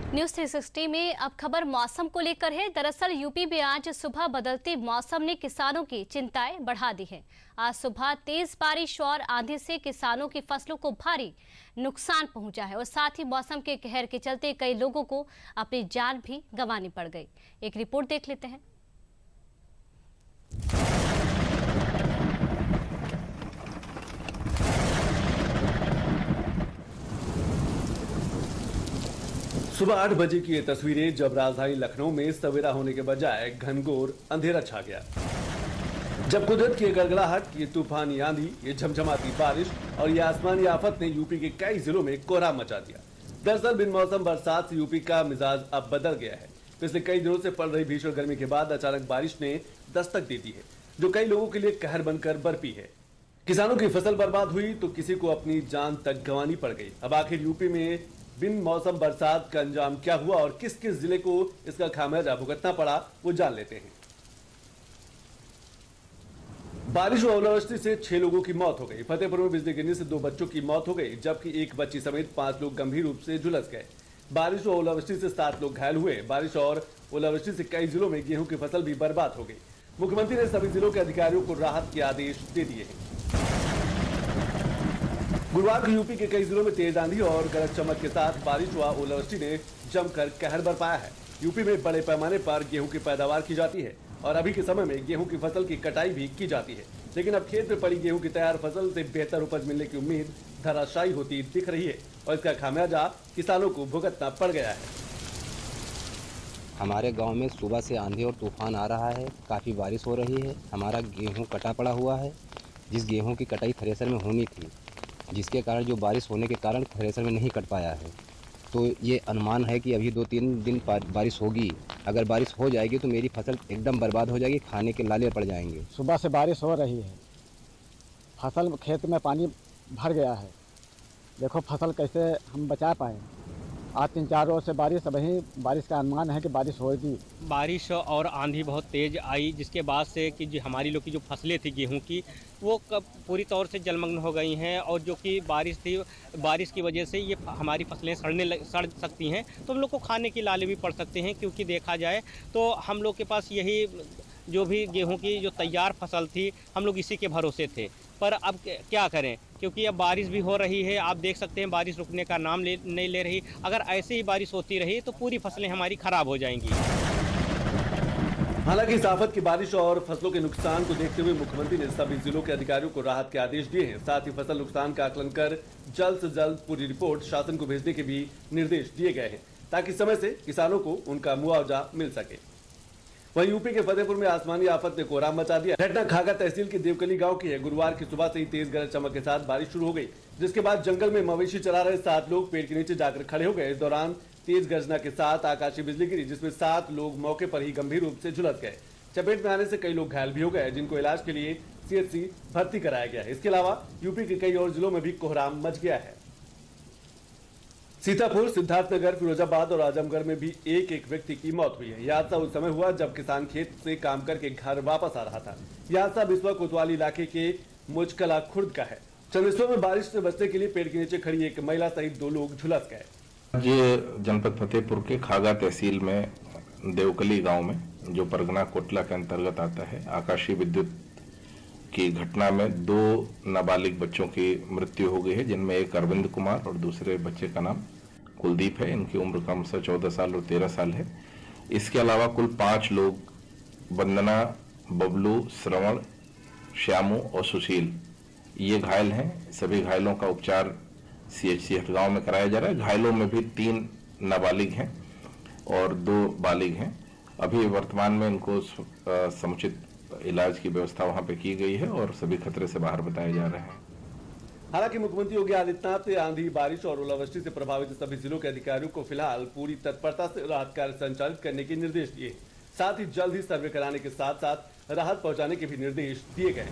News 360 में अब खबर मौसम को लेकर है। दरअसल यूपी में आज सुबह बदलते मौसम ने किसानों की चिंताएं बढ़ा दी है। आज सुबह तेज बारिश और आंधी से किसानों की फसलों को भारी नुकसान पहुंचा है और साथ ही मौसम के कहर के चलते कई लोगों को अपनी जान भी गंवानी पड़ गई। एक रिपोर्ट देख लेते हैं। सुबह 8 बजे की ये तस्वीरें, जब राजधानी लखनऊ में सवेरा होने के बजाय घनघोर अंधेरा छा गया। जब कुदरत की गड़गड़ाहट, ये तूफानी आंधी, ये झमझमाती बारिश और ये आसमानी आफत ने यूपी के कई जिलों में कोहराम मचा दिया। दरअसल बिन मौसम बरसात से यूपी का मिजाज अब बदल गया है। पिछले कई दिनों से पड़ रही भीषण गर्मी के बाद अचानक बारिश ने दस्तक दे दी है, जो कई लोगों के लिए कहर बनकर बरपी है। किसानों की फसल बर्बाद हुई तो किसी को अपनी जान तक गंवानी पड़ गई। अब आखिर यूपी में बिन मौसम बरसात का अंजाम क्या हुआ और किस किस जिले को इसका खामियाजा भुगतना पड़ा, वो जान लेते हैं। बारिश और ओलावृष्टि से 6 लोगों की मौत हो गई। फतेहपुर में बिजली गिरने से 2 बच्चों की मौत हो गई, जबकि एक बच्ची समेत 5 लोग गंभीर रूप से झुलस गए। बारिश और ओलावृष्टि से 7 लोग घायल हुए। बारिश और ओलावृष्टि से कई जिलों में गेहूं की फसल भी बर्बाद हो गई। मुख्यमंत्री ने सभी जिलों के अधिकारियों को राहत के आदेश दे दिए हैं। गुरुवार को यूपी के कई जिलों में तेज आंधी और गरज चमक के साथ बारिश व ओलावृष्टि ने जमकर कहर बरपाया है। यूपी में बड़े पैमाने पर गेहूं की पैदावार की जाती है और अभी के समय में गेहूं की फसल की कटाई भी की जाती है, लेकिन अब खेत में पड़ी गेहूं की तैयार फसल से बेहतर उपज मिलने की उम्मीद धराशायी होती दिख रही है और इसका खामियाजा किसानों को भुगतना पड़ गया है। हमारे गांव में सुबह से आंधी और तूफान आ रहा है, काफ़ी बारिश हो रही है। हमारा गेहूं कटा पड़ा हुआ है। जिस गेहूं की कटाई थ्रेसर में होनी थी, जिसके कारण जो बारिश होने के कारण थ्रेसर में नहीं कट पाया है, तो ये अनुमान है कि अभी 2-3 दिन बारिश होगी। अगर बारिश हो जाएगी तो मेरी फसल एकदम बर्बाद हो जाएगी, खाने के लाले पड़ जाएंगे। सुबह से बारिश हो रही है, फसल खेत में पानी भर गया है। देखो फसल कैसे हम बचा पाए। आज 3-4 रोज से बारिश, वही बारिश का अनुमान है कि बारिश होगी। बारिश और आंधी बहुत तेज़ आई, जिसके बाद से कि जो हमारी लोग की जो फसलें थी गेहूं की, वो पूरी तौर से जलमग्न हो गई हैं और जो कि बारिश थी, बारिश की वजह से ये हमारी फसलें सड़ सकती हैं, तो हम लोग को खाने की लाले भी पड़ सकते हैं। क्योंकि देखा जाए तो हम लोग के पास यही जो भी गेहूं की जो तैयार फसल थी, हम लोग इसी के भरोसे थे। पर अब क्या करें, क्योंकि अब बारिश भी हो रही है। आप देख सकते हैं बारिश रुकने का नाम नहीं ले रही। अगर ऐसे ही बारिश होती रही तो पूरी फसलें हमारी खराब हो जाएंगी। हालांकि इस आफत की बारिश और फसलों के नुकसान को देखते हुए मुख्यमंत्री ने सभी जिलों के अधिकारियों को राहत के आदेश दिए हैं। साथ ही फसल नुकसान का आकलन कर जल्द से जल्द पूरी रिपोर्ट शासन को भेजने के भी निर्देश दिए गए हैं, ताकि समय से किसानों को उनका मुआवजा मिल सके। वहीं यूपी के फतेहपुर में आसमानी आफत ने कोहराम मचा दिया। घटना खागा तहसील के देवकली गांव की है। गुरुवार की सुबह से ही तेज गरज चमक के साथ बारिश शुरू हो गई, जिसके बाद जंगल में मवेशी चरा रहे 7 लोग पेड़ के नीचे जाकर खड़े हो गए। इस दौरान तेज गर्जना के साथ आकाशीय बिजली गिरी, जिसमें 7 लोग मौके पर ही गंभीर रूप से झुलस गए। चपेट में आने से कई लोग घायल भी हो गए, जिनको इलाज के लिए सीएचसी भर्ती कराया गया है। इसके अलावा यूपी के कई और जिलों में भी कोहराम मच गया है। सीतापुर, सिद्धार्थनगर, फिरोजाबाद और आजमगढ़ में भी एक व्यक्ति की मौत हुई है। यह हादसा उस समय हुआ जब किसान खेत से काम करके घर वापस आ रहा था। यह हादसा बिस्वा कोतवाली इलाके के मुचकला खुर्द का है। चंद्रेश्वर में बारिश से बचने के लिए पेड़ के नीचे खड़ी एक महिला सहित 2 लोग झुलस गए। ये जनपद फतेहपुर के खागा तहसील में देवकली गांव में, जो परगना कोटला के अंतर्गत आता है, आकाशीय विद्युत की घटना में 2 नाबालिग बच्चों की मृत्यु हो गई है, जिनमें एक अरविंद कुमार और दूसरे बच्चे का नाम कुलदीप है। इनकी उम्र क्रमशः 14 साल और 13 साल है। इसके अलावा कुल 5 लोग, वंदना, बबलू, श्रवण, श्यामू और सुशील, ये घायल हैं। सभी घायलों का उपचार सीएचसी हटगांव में कराया जा रहा है। घायलों में भी 3 नाबालिग हैं और 2 बालिग हैं। अभी वर्तमान में इनको समुचित इलाज की व्यवस्था वहां पे की गई है और सभी खतरे से बाहर बताए जा रहे हैं। हालांकि मुख्यमंत्री योगी आदित्यनाथ ने आंधी, बारिश और ओलावृष्टि से प्रभावित सभी जिलों के अधिकारियों को फिलहाल पूरी तत्परता से राहत कार्य संचालित करने के निर्देश दिए। साथ ही जल्द ही सर्वे कराने के साथ साथ राहत पहुंचाने के भी निर्देश दिए गए।